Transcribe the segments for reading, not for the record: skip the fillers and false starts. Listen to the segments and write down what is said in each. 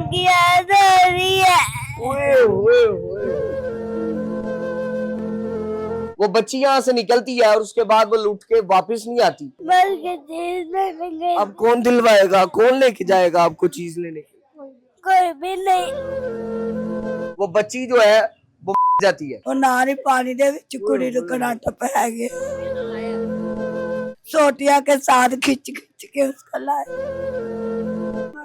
की याद आ रही है। ओए ओए ओए। वो बच्ची यहाँ से निकलती है और उसके बाद वो लौट के वापस नहीं आती। बस के चीज लेने गई। अब कौन दिलवाएगा, कौन लेके जाएगा आपको चीज लेने के? कोई भी नहीं। वो बच्ची जो है वो जाती है। ਉਹ ਨਾਲ ਹੀ ਪਾਣੀ ਦੇ ਵਿੱਚ ਕੁੜੀ ਨੂੰ ਕਰੰਟ ਪੈ ਗਿਆ सोटिया के साथ खिंच खिंच के उसका लाया।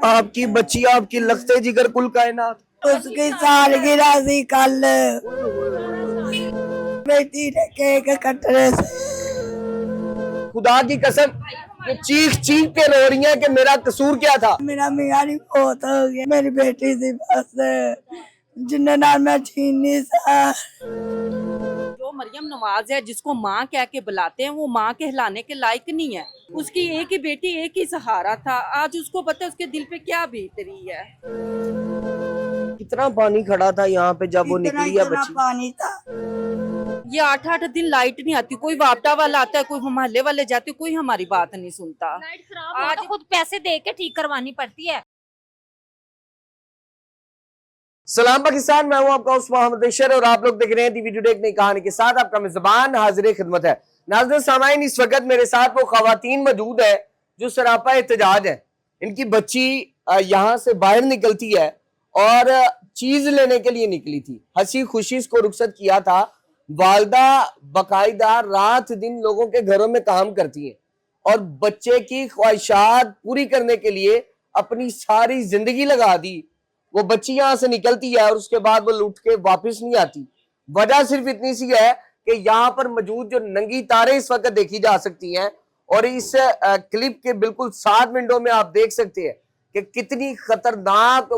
आपकी बच्ची आपकी लगते जिगर कुल कायनात। उसकी सालगिरह थी कल, बेटी ने केक कटरे से। खुदा की कसम ये चीख चीख के रो रही है कि मेरा कसूर क्या था। मेरा मियाँ नहीं बहुत हो गया, मेरी बेटी थी बस जिन्हें नाम मैं छीन नहीं सा। जो मरियम नवाज है जिसको माँ कह के बुलाते हैं वो माँ कहलाने के लायक नहीं है। उसकी एक ही बेटी एक ही सहारा था, आज उसको पता है उसके दिल पे क्या बीत रही है। कितना पानी खड़ा था यहाँ पे जब वो इतना निकली है इतना बच्ची। पानी था। ये 8-8 दिन लाइट नहीं आती, कोई वापटा वाला आता है, कोई मोहल्ले वाले जाते, कोई हमारी बात नहीं सुनता। लाइट खराब हो तो खुद पैसे दे के ठीक करवानी पड़ती है। सलाम पाकिस्तान, मैं हूं आपका उस्मान मोहम्मद बशर और आप लोग देख रहे हैं टीवी टुडे एक नई कहानी के साथ। आपका मेजबान हाजिर खिदमत है। नाज़रीन सामाइन, इस वक्त मेरे साथ वो खवातीन मौजूद है जो सरापा एहतजाज है। इनकी बच्ची यहाँ से बाहर निकलती है और चीज लेने के लिए निकली थी। हंसी खुशी इसको रुखसत किया था। वालदा बाकायदा रात दिन लोगों के घरों में काम करती है और बच्चे की ख्वाहिशात पूरी करने के लिए अपनी सारी जिंदगी लगा दी। वो बच्ची यहाँ से निकलती है और उसके बाद वो लौट के वापस नहीं आती। वजह सिर्फ इतनी सी है कि यहाँ पर मौजूद जो नंगी तारें इस वक्त देखी जा सकती हैं और इस क्लिप के बिल्कुल 7 मिनटों में आप देख सकते हैं कि कितनी खतरनाक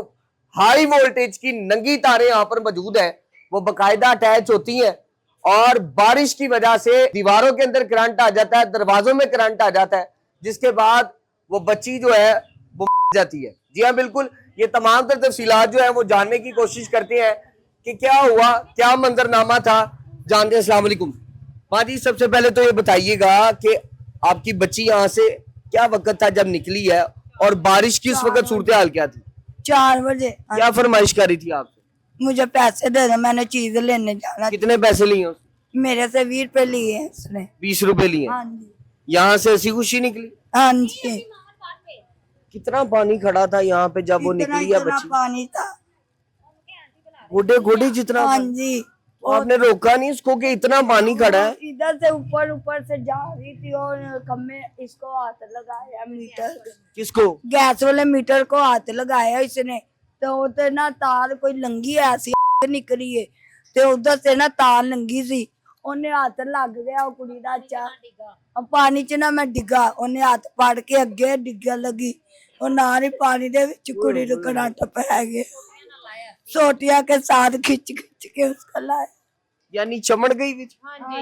हाई वोल्टेज की नंगी तारें यहाँ पर मौजूद है। वो बाकायदा अटैच होती हैं और बारिश की वजह से दीवारों के अंदर करंट आ जाता है, दरवाजों में करंट आ जाता है, जिसके बाद वो बच्ची जो है वो जाती है। जी हाँ बिल्कुल, ये तमाम तर तफसीलात जो है वो जानने की कोशिश करते हैं कि क्या हुआ, क्या मंजरनामा था। जानते हैं। अस्सलाम वालेकुम माँ जी, सबसे पहले तो ये बताइएगा कि आपकी बच्ची यहाँ से क्या वक्त था जब निकली है और बारिश की उस वक्त सूरत हाल क्या थी? 4 बजे क्या फरमाइश कर रही थी आपसे? मुझे पैसे दे दो, मैंने चीज लेने जाना। कितने पैसे लिए उसने? मेरे से 20 रुपए लिए हैं उसने। 20 रुपए लिए। हाँ जी, यहाँ से हंसी खुशी निकली। हाँ जी। कितना पानी खड़ा था यहाँ पे जब वो इतना निकली है इतना बच्ची? पानी था। गोडे गोडे जितना हाँ पानी। जी। तो आपने रोका नहीं इसको कि इतना पानी खड़ा है? इधर से ऊपर से जा रही थी और कम्मे इसको हाथ लगाया, मीटर किसको? गैस वाले मीटर को हाथ लगाया इसने। तो ना तार कोई लंगी ऐसी निकली है, तो उधर से ना तार लंगी सी, ਉਹਨੇ ਹੱਥ ਲੱਗ ਗਿਆ ਉਹ ਕੁੜੀ ਦਾ। ਅੱਛਾ ਪਾਣੀ ਚ ਨਾ ਮੈਂ ਡਿੱਗਾ, ਉਹਨੇ ਹੱਥ ਫੜ ਕੇ ਅੱਗੇ ਡਿੱਗਣ ਲੱਗੀ, ਉਹ ਨਾਲ ਹੀ ਪਾਣੀ ਦੇ ਵਿੱਚ ਕੁੜੀ ਨੂੰ ਕਰੰਟ ਪੈ ਗਿਆ। सोटिया के साथ खिंच खिंच के उसका लाया। यानी चमड़ गई विच। हाँ जी,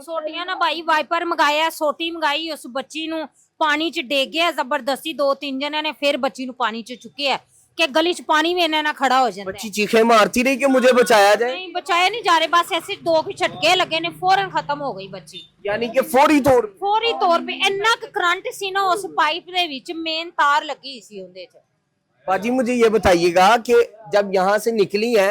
सोटियां ना भाई वाइपर मंगाया, सोटी मंगाई, उस बच्ची नु पानी च डेग गया जबरदस्ती। 2-3 जने ने फिर बच्ची नु पानी च चुके है कि गली च पानी में ना खड़ा हो जाता है। बच्ची चीखे मारती रही कि मुझे बचाया जाए। नहीं बचाया नहीं जा रहे, बस ऐसे 2 के झटके लगे ने, फौरन खत्म हो गई बच्ची। यानी कि फौरी तौर पे इन्ना करंट सी ना उस पाइप दे विच, मेन तार लगी सी उंदे च। बाजी मुझे ये बताइएगा कि जब यहाँ से निकली है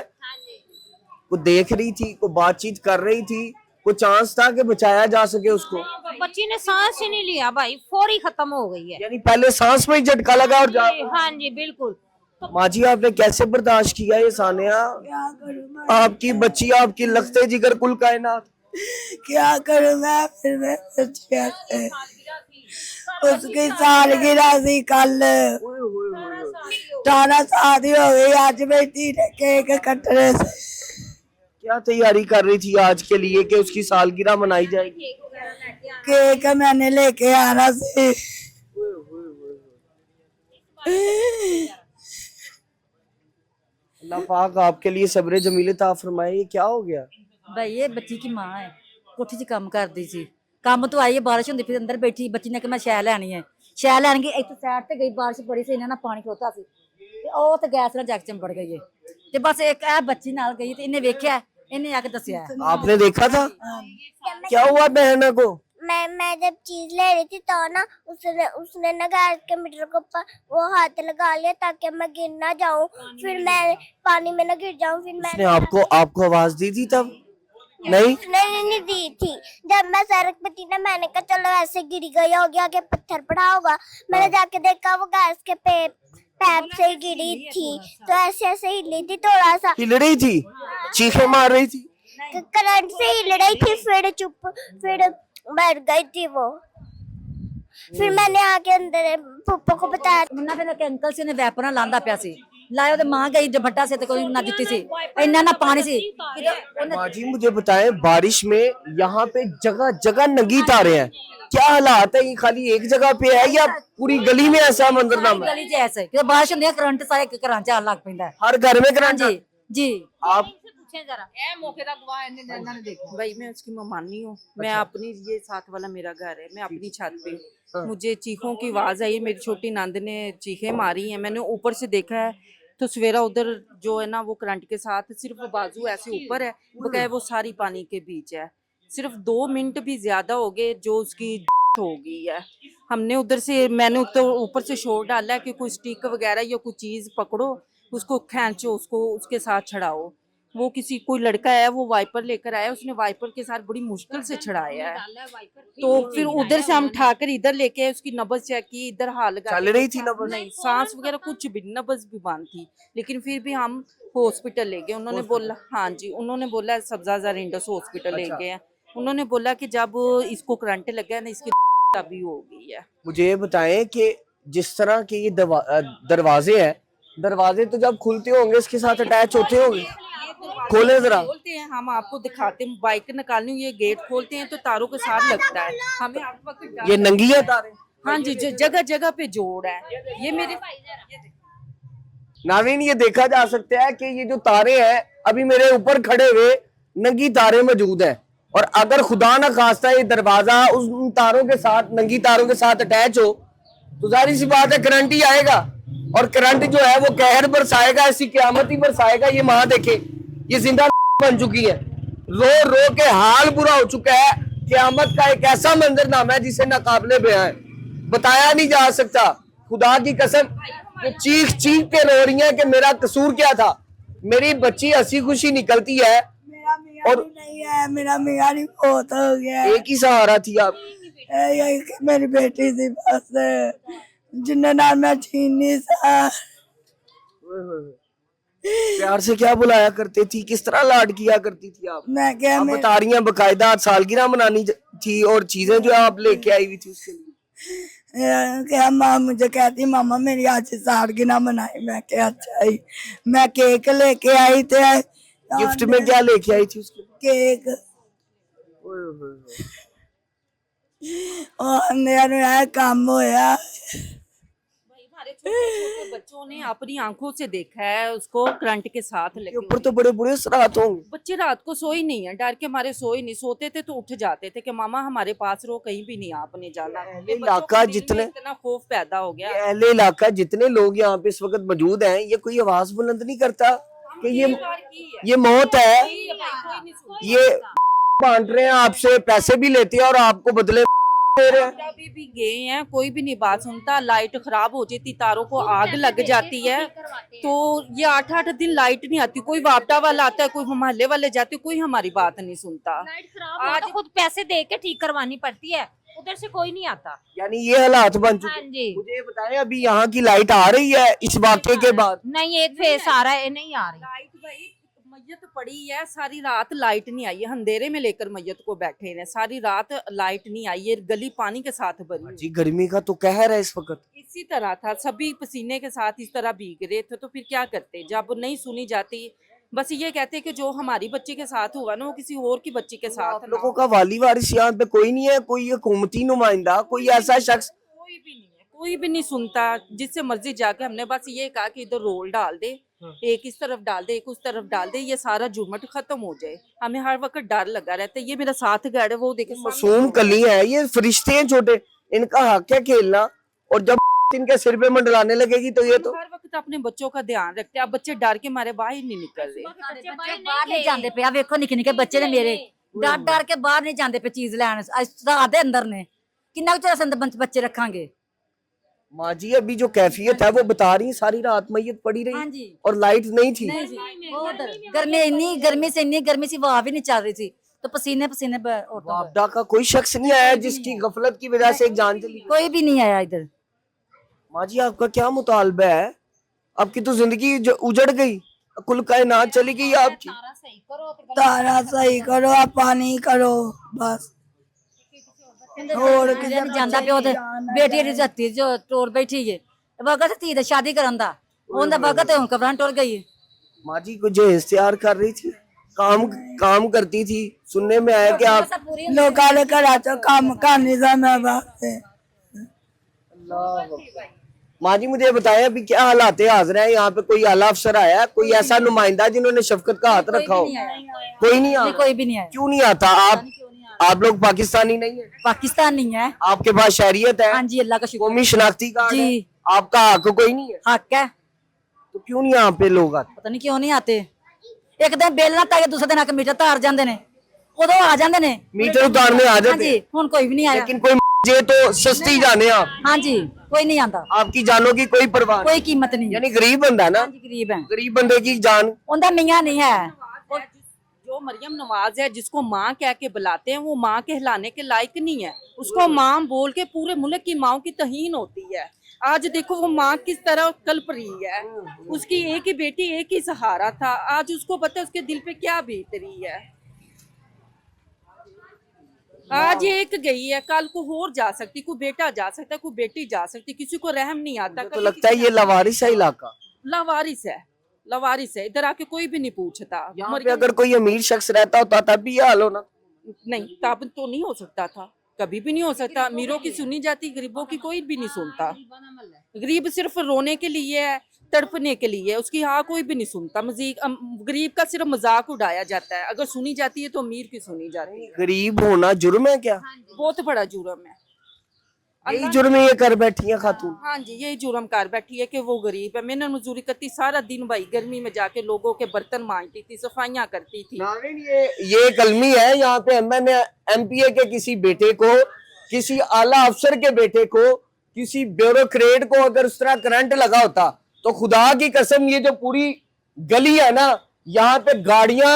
वो देख रही थी, को बातचीत कर रही थी, को चांस था कि बचाया जा सके उसको? बच्ची ने सांस ही नहीं लिया भाई, फौरी खत्म हो गई है। यानी पहले सांस में ही झटका लगा और हाँ जी बिल्कुल। माँ जी आपने कैसे बर्दाश्त किया ये सानिया? क्या करूं मैं, आपकी बच्ची आपकी लगते जिगर कुल कायनात। क्या करूं मैं फिर मैं बच्चिया से। उसकी सालगिरह थी कल, 18 शादी हो गई, आज बेटी ने केक कटरे से। क्या तैयारी कर रही थी आज के लिए कि उसकी सालगिरह मनाई जाएगी? केक मैंने लेके आना से। अल्लाह पाक आपके लिए सब्र जमीले ता फरमाए। ये क्या हो गया? भाई ये बच्ची की माँ है, कोठी च काम करती सी, काम तो आई है, बारिश होंदी फिर अंदर बैठी, बच्ची ने कहा मैं शै लैनी है, शै लैन गई, इत्थे साइड ते गई, बारिश बड़ी सी, इन्हां ना पानी खलोता सी ते ओह ते गैस नाल जग चंबड़ गई है ते बस एक ए बच्ची नाल गई ते इन्हें वेख्या, इन्हें आके दस्सिया। आपने देखा था? क्या हुआ बहन को? मैं जब चीज ले रही थी तो ना उसने ना गैस के मीटर के ऊपर वो हाथ लगा लिया ताकि मैं गिर ना जाऊं, फिर मैं पानी में ना गिर जाऊं। फिर उसने मैं आपको आवाज दी थी तब? नहीं। नहीं दी थी। जब मैं सड़क पे थी ना मैंने कहा चलो ऐसे गिर गई होगी, आगे पत्थर पड़ा होगा। मैंने जाके देखा वो गैस के पैप से गिरी थी, तो ऐसे हिली थी थोड़ा सा, हिल रही थी, चीखें मार रही थी। करंट से हिल रही थी, फिर मर गई थी वो। फिर मैंने आके अंदर पप्पा को बताया। मुन्ना फिर के अंकल से ने वैपरा लांदा पिया सी लाए ओदे मां गई दुपट्टा से तो कोई ना जुत्ती सी इन्ना ना पानी सी माँ जी मुझे बताएं, बारिश में यहाँ पे जगह जगह नंगी तारे हैं, क्या हालात है? ये खाली एक जगह पे है या पूरी गली में ऐसा मंजरनामा है? गली जैसे कि बारिश होंदी है करंट सारे घरां च लग पैंदा है। हर घर में करंट? जी जी आप भाई मैं उसकी मेहमानी हूँ। मैं अपनी ये साथ वाला मेरा घर है, मैं अपनी छत पे हूँ। मुझे चीखों की आवाज आई, मेरी छोटी नंद ने चीखें मारी हैं। मैंने ऊपर से देखा है तो सवेरा उधर जो है ना वो करंट के साथ सिर्फ बाजू ऐसे ऊपर है, बकाया वो सारी पानी के बीच है। सिर्फ 2 मिनट भी ज्यादा हो गए जो उसकी हो गई है। हमने उधर से मैंने ऊपर से शोर डाला है कि कोई स्टिक वगैरह या कोई चीज पकड़ो, उसको खींचो, उसको उसके साथ छड़ाओ। वो कोई लड़का है वो वाइपर लेकर आया, उसने वाइपर के साथ बड़ी मुश्किल से छड़ाया है। तो फिर उधर से हम उठाकर इधर लेके आए, उसकी नब्ज चेक की, इधर हाथ लगा। चल रही थी नब्ज? नहीं, सांस वगैरह कुछ भी, नब्ज भी बंद थी। लेकिन फिर भी हम हॉस्पिटल ले गए। उन्होंने बोला, हाँ जी, उन्होंने बोला सब्जा इंडस हॉस्पिटल ले गए हैं। उन्होंने बोला कि जब इसको करंट लगा है ना इसकी तभी हो गई है। मुझे ये बताएं कि जिस तरह के ये दरवाजे हैं, दरवाजे तो जब खुलते होंगे इसके साथ अटैच होते होंगे। खोले जरा। खोलते हैं, हम आपको दिखाते हैं। बाइक निकालनी हुई है, गेट खोलते हैं तो तारों के साथ लगता है। हमें आप वक्त ये नंगी है तारे? हाँ जी, जगह जगह पे जोड़ है। ये मेरे नावीन ये देखा जा सकता है कि ये जो तारे हैं अभी मेरे ऊपर खड़े हुए नंगी तारे मौजूद हैं, और अगर खुदा ना खास्ता ये दरवाजा उन तारों के साथ, नंगी तारों के साथ अटैच हो तो जाहिर सी बात है करंट ही आएगा, और करंट जो है वो कहर बरसाएगा, ऐसी क़यामत ही बरसाएगा। ये माँ देखे, ये जिंदा बन चुकी है, रो रो के हाल बुरा हो चुका है। क़यामत का एक ऐसा मंजरनामा है जिसे नाकाबिले बयां है, बताया नहीं जा सकता। खुदा की कसम ये चीख चीख के रो रही है कि मेरा कसूर क्या था। मेरी बच्ची हंसी खुशी निकलती है और नहीं है, मेरा मियाँ नहीं बहुत हो गया है। एक ही सहारा थी आप। यही कि मेरी बेटी थी बस, जिन्हें नाम मैं छीन नहीं सा। प्यार से क्या बुलाया करती थी, किस तरह लाड किया करती थी आप? मैं क्या आप बता रही हैं बकायदा सालगिरह मनानी थी और चीजें जो आप लेके आई हुई थी उसके लिए। क्या माँ मुझे कहती मामा मेरी आज सालगिरह मनाई। मैं क्या अच्छा ही, मैं केक लेके आई थे। गिफ्ट में क्या लेके आई थी उसके लिए? केक। और मेरा काम होया। हमारे छोटे बच्चों ने अपनी आंखों से देखा है उसको करंट के साथ लगे ऊपर तो बड़े बुरे असरात होंगे। बच्चे रात को सोए नहीं है, डर के हमारे सोए नहीं, सोते थे तो उठ जाते थे कि मामा हमारे पास रहो, कहीं भी नहीं आपने जाना। इलाका जितने इतना खौफ पैदा हो गया। अहले इलाका जितने लोग यहाँ पे इस वक्त मौजूद हैं, ये कोई आवाज बुलंद नहीं करता कि ये मौत है, ये बांट रहे हैं आपसे, पैसे भी लेते हैं और आपको बदले दे रहे हैं। अभी भी गए हैं, कोई भी नहीं बात सुनता। लाइट खराब हो जाती, तारों को आग लग जाती है तो ये 8-8 दिन लाइट नहीं आती। कोई वापटा वाला आता है, कोई मोहल्ले वाले जाते, कोई हमारी बात नहीं सुनता। लाइट खराब हो तो खुद पैसे दे के ठीक करवानी पड़ती है, उधर से कोई नहीं आता। यानी ये हालात बन चुके हाँ हैं। जी। मुझे ये बताएं अभी यहाँ की लाइट आ रही है इस वाक़े के बाद? नहीं, एक फेस आ रहा है, नहीं आ रही। लाइट भाई मैयत पड़ी है, सारी रात लाइट नहीं आई है। अंधेरे में लेकर मैयत को बैठे हैं, सारी रात लाइट नहीं आई है। गली पानी के साथ भरी जी, गर्मी का तो कहर है इस वक्त। इसी तरह था, सभी पसीने के साथ इस तरह भीग रहे थे। तो फिर क्या करते, जब नहीं सुनी जाती बस ये कहते कि जो हमारी बच्ची के साथ हुआ ना वो किसी और की बच्ची के साथ ना लोगों का वाली वारिस यहाँ पे कोई नहीं है, कोई हुकूमती नुमाइंदा, कोई ऐसा शख्स? कोई भी नहीं है, कोई भी नहीं सुनता। जिससे मर्जी जाके हमने बस ये कहा कि इधर रोल डाल दे, एक इस तरफ डाल दे, एक उस तरफ डाल दे, ये सारा जुर्मट खत्म हो जाए। हमें हर वक्त डर लगा रहता है। ये मेरा साथ गाड़ है, वो देखे मासूम कली है, ये फरिश्ते हैं छोटे, इनका हक है खेलना, और जब इनके सिर पे मंडराने लगेगी तो ये तो हर वक्त अपने बच्चों का ध्यान रखते हैं। अब बच्चे डर के मारे बाहर नहीं निकल रहे। बाहर नहीं जाते पे। वेखो निके निके बच्चे ने मेरे ਡਰ ਡਰ ਕੇ ਬਾਹਰ ਨਹੀਂ ਜਾਂਦੇ ਪਏ ਚੀਜ਼ ਲੈਣ ਰਾਤ ਦੇ ਅੰਦਰ ਨੇ ਕਿੰਨਾ ਕੁ ਚਿਰ ਅਸੀਂ ਅੰਦਰ ਬੱਚੇ ਰੱਖਾਂਗੇ। माँ जी अभी जो कैफियत है वो बता रही है, सारी रात मैयत पड़ी हाँ रही जी। और लाइट नहीं थी। नहीं जी, बहुत गर्मी इतनी गर्मी से हवा भी नहीं चल रही थी तो पसीने पसीने औरतों को। वापडा का कोई शख्स नहीं आया जिसकी गफलत की वजह से एक जान चली गई। कोई भी नहीं आया इधर। माँ जी आपका क्या मुतालबा है? आपकी तो जिंदगी उजड़ गई, कुल कायनात चली गई आपकी। तारा सही करो, आप पानी करो बस। ਹੋਰ ਕਿਤੇ ਨਹੀਂ ਜਾਂਦਾ ਪਿਓ ਤੇ ਬੇਟੀ ਦੀ ਜੱਤੀ ਜੋ ਟੋਰ ਬੈਠੀ ਏ ਵਕਤ ਧੀ ਦੀ ਸ਼ਾਦੀ ਕਰਨ ਦਾ ਉਹਦਾ ਵਕਤ ਹੁਣ ਕਬਰਾਂ ਟੁਰ ਗਈ ਏ। माँ जी को जहेज तैयार कर रही थी, काम करती थी, सुनने में आया कि आप लोकां दे घरां चों काम करनी सा मैं वास्ते। माँ जी मुझे बताएं अभी क्या हालात हाजिर है यहाँ पे? कोई आला अफसर आया, कोई ऐसा नुमाइंदा जिन्होंने शफकत का हाथ रखा हो? कोई नहीं आया। कोई भी नहीं आया। क्यों नहीं आता? आप लोग पाकिस्तानी नहीं है? पाकिस्तान नहीं है। आपके पास शहरियत है? हाँ जी, अल्लाह का शुक्र। कौमी शनाख्ती कार्ड है? जी। आपका हक कोई नहीं है? हक है। तो क्यों नहीं यहाँ पे लोग आते? पता नहीं क्यों नहीं आते। एक दिन बेल ना ताके दूसरे दिन आके मीटर तार जाते ने उदों आ जाते ने मीटर उतारने आ हाँ जाते जी, हुण कोई भी नहीं आया। लेकिन कोई जे तो सस्ती जाने आप। हाँ जी, कोई नहीं आता। आपकी जानों की कोई परवाह नहीं। कोई कीमत नहीं। यानी गरीब बंदा है ना? हाँ जी, गरीब है। गरीब बंदे की जान उनका मियाँ नहीं है। जो मरियम नवाज है जिसको माँ कह के बुलाते हैं वो माँ कहलाने के लायक नहीं है। उसको माँ बोल के पूरे मुल्क की माँओं की तहीन होती है। आज देखो वो माँ किस तरह कल्प रही है। उसकी एक ही बेटी एक ही सहारा था, आज उसको पता है उसके दिल पे क्या बीत रही है। आज एक गई है, कल को और जा सकती, कोई बेटा जा सकता है, कोई बेटी जा सकती, किसी को रहम नहीं आता। तो लगता है ये लवारिस है इलाका। लावारिस है, लावारिस है। इधर आके कोई भी नहीं पूछता। यहाँ पे अगर कोई अमीर शख्स रहता होता तब भी ये हाल होना? नहीं, तब तो नहीं हो सकता था, कभी भी नहीं हो सकता। अमीरों की सुनी जाती, गरीबों की कोई भी नहीं सुनता। गरीब सिर्फ रोने के लिए है, तड़पने के लिए, उसकी हाँ कोई भी नहीं सुनता। गरीब का सिर्फ मजाक उड़ाया जाता है, अगर सुनी जाती है तो अमीर की सुनी जाती है। गरीब होना जुर्म है क्या? बहुत बड़ा जुर्म है। यही जुर्म ये कर बैठी है खातून। हाँ जी, यही जुर्म कर बैठी है कि वो गरीब है। मैंने मजदूरी करती सारा दिन भाई, गर्मी में जाके लोगों के बर्तन मांजती थी, सफाइयाँ करती थी। ये कलमी है। यहाँ पे MPA के किसी बेटे को, किसी आला अफसर के बेटे को, किसी ब्यूरोक्रेट को अगर उस तरह करंट लगा होता तो खुदा की कसम ये जो पूरी गली है ना, यहाँ पे गाड़ियां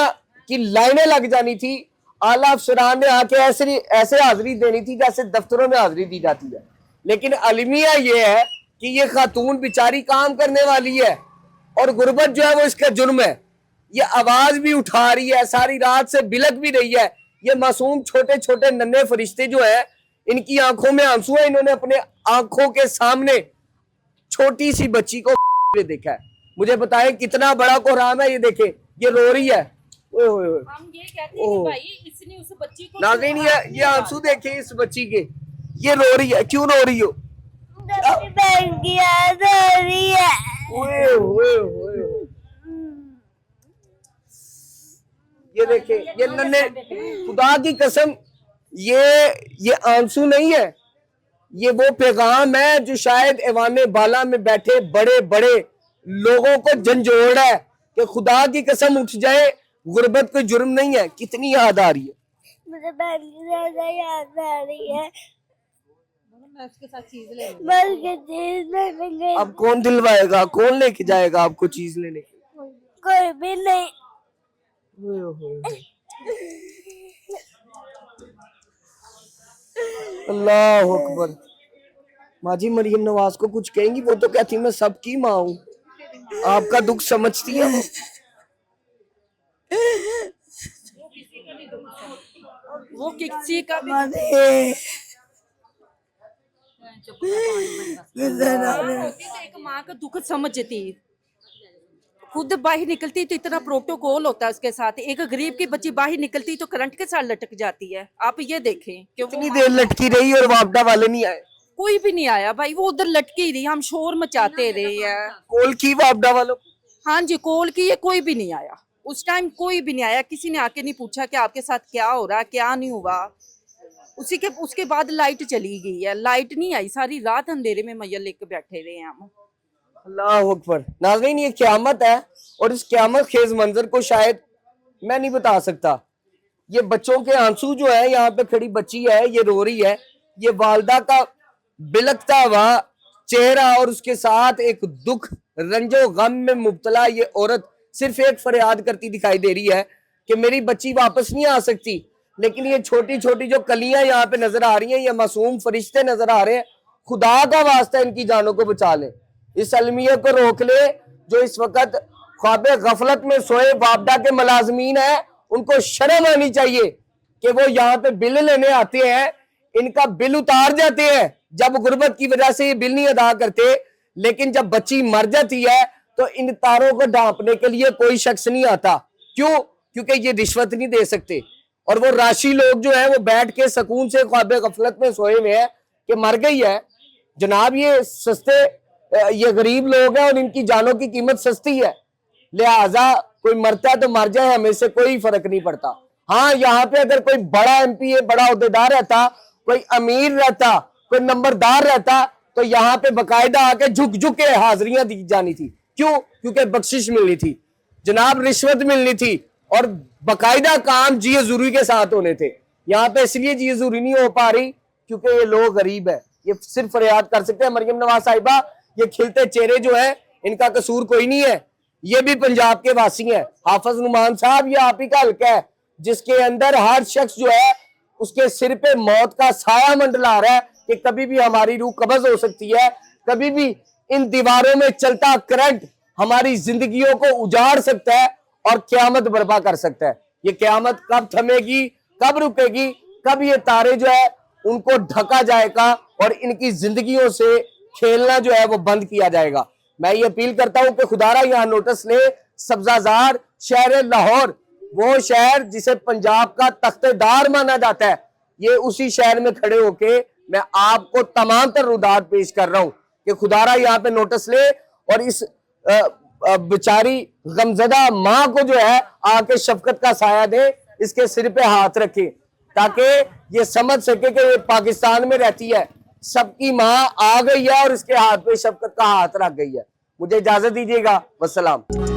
की लाइनें लग जानी थी। आला अफसरान ने आके ऐसे हाजिरी देनी थी जैसे दफ्तरों में हाजिरी दी जाती है। लेकिन अलमिया ये है कि ये खातून बेचारी काम करने वाली है और गुर्बत जो है वो इसका जुर्म है। ये आवाज भी उठा रही है, सारी रात से बिलक भी रही है। ये मासूम छोटे छोटे नन्हे फरिश्ते जो है, इनकी आंखों में आंसू है। इन्होंने अपने आंखों के सामने छोटी सी बच्ची को देखा है। मुझे बताएं कितना बड़ा कोहराम है। ये देखे, ये रो रही है। ओए ओए ओए। हम ये कहते हैं कि भाई इसने उस बच्ची को नाज़रीन ये आंसू देखे इस बच्ची के, ये रो रही है। क्यों रो रही हो? अपनी बहन की याद आ रही है। ओए ओए ओए। ये देखे, ये नन्हे, खुदा की कसम ये आंसू नहीं है, ये वो पैगाम है जो शायद ऐवाने बाला में बैठे बड़े बड़े लोगों को झंझोड़ है कि खुदा की कसम उठ जाए, गुर्बत कोई जुर्म नहीं है। कितनी याद आ रही है मुझे बहन की ज्यादा याद आ रही है। मैं उसके साथ चीज ले लूं। बस के चीज लेने गई, अब कौन दिलवाएगा, कौन लेके जाएगा आपको चीज लेने? कोई भी नहीं। अल्लाह अकबर। माजी मरियम नवाज को कुछ कहेंगी? वो तो कहती मैं सबकी माँ हूँ, आपका दुख समझती है वो। वो किसी का भी होती तो एक माँ का दुख समझती। खुद बाहर निकलती तो इतना प्रोटोकॉल होता है उसके साथ। एक गरीब की बच्ची बाहर निकलती तो करंट के साथ लटक जाती है। आप ये देखें कि कितनी देर लटकी रही और वापडा वाले नहीं आए? कोई भी नहीं आया भाई, वो उधर लटकी रही, हम शोर मचाते रहे हैं। कॉल की वापडा वालों? हाँ जी, कॉल की, ये कोई भी नहीं आया उस टाइम, कोई भी नहीं आया। किसी ने आके नहीं पूछा कि आपके साथ क्या हो रहा, क्या नहीं हुआ। उसके बाद लाइट चली गई है, लाइट नहीं आई, सारी रात अंधेरे में मैया लेके बैठे रहे हैं हम। अल्लाह अकबर। नाज़रीन ये क़यामत है और इस क़यामत खेज मंजर को शायद मैं नहीं बता सकता, ये बच्चों के आंसू जो है, यहाँ पे खड़ी बच्ची है, ये रो रही है, ये वालदा का बिलखता हुआ चेहरा और उसके साथ एक दुख रंजो गम में मुब्तला ये औरत सिर्फ एक फरियाद करती दिखाई दे रही है कि मेरी बच्ची वापस नहीं आ सकती। लेकिन ये छोटी छोटी जो कलियां यहाँ पे नजर आ रही हैं, ये मासूम फरिश्ते नजर आ रहे हैं, खुदा का वास्ता इनकी जानों को बचा ले, इस अलमिया को रोक ले जो इस वक्त ख्वाबे गफलत में सोए वापडा के मुलाजमीन है। उनको शर्म आनी चाहिए कि वो यहाँ पे बिल लेने आते हैं, इनका बिल उतार जाते हैं जब गुर्बत की वजह से ये बिल नहीं अदा करते, लेकिन जब बच्ची मर जाती है तो इन तारों को ढांपने के लिए कोई शख्स नहीं आता। क्यों? क्योंकि ये रिश्वत नहीं दे सकते और वो राशि लोग जो है वो बैठ के सुकून से ख्वाबे गफलत में सोए हुए हैं कि मर गई है। जनाब ये सस्ते, ये गरीब लोग हैं और इनकी जानों की कीमत सस्ती है, लिहाजा कोई मरता है तो मर जाए, हमें से कोई फर्क नहीं पड़ता। हाँ, यहाँ पे अगर कोई बड़ा एमपी, बड़ा ओहदेदार रहता, कोई अमीर रहता, कोई नंबरदार रहता, तो यहाँ पे बकायदा आके झुक झुक के हाजिरियां दी जानी थी। क्यों? क्योंकि बख्शिश मिलनी थी जनाब, रिश्वत मिलनी थी और बकायदा काम जी हजूरी के साथ होने थे। यहाँ पे इसलिए जी हजूरी नहीं हो पा रही क्योंकि ये लोग गरीब है, ये सिर्फ फरियाद कर सकते हैं। मरियम नवाज साहिबा, ये खिलते चेहरे जो है इनका कसूर कोई नहीं है, ये भी पंजाब के वासी हैं। हाफिज नुमान साहब, ये आप ही का हल्का है जिसके अंदर हर शख्स जो है उसके सिर पे मौत का साया मंडला रहा है कि कभी भी हमारी रूह कब्ज हो सकती है, कभी भी इन दीवारों में चलता करंट हमारी जिंदगियों को उजाड़ सकता है और क्यामत बर्पा कर सकता है। ये क्यामत कब थमेगी, कब रुकेगी, कब ये तारे जो है उनको ढका जाएगा और इनकी जिंदगियों से खेलना जो है वो बंद किया जाएगा। मैं ये अपील करता हूं कि खुदारा यहाँ नोटिस ले, सब्जाजार शहर लाहौर, वो शहर जिसे पंजाब का तख्तेदार माना जाता है, ये उसी शहर में खड़े होके मैं आपको तमाम तर रुदात पेश कर रहा हूं कि खुदारा यहाँ पे नोटिस ले और इस बेचारी गमजदा माँ को जो है आके शफकत का साया दे, इसके सिर पे हाथ रखे ताकि ये समझ सके कि ये पाकिस्तान में रहती है, सबकी माँ आ गई है और इसके हाथ पे शफकत का हाथ रख गई है। मुझे इजाजत दीजिएगा, वस्सलाम।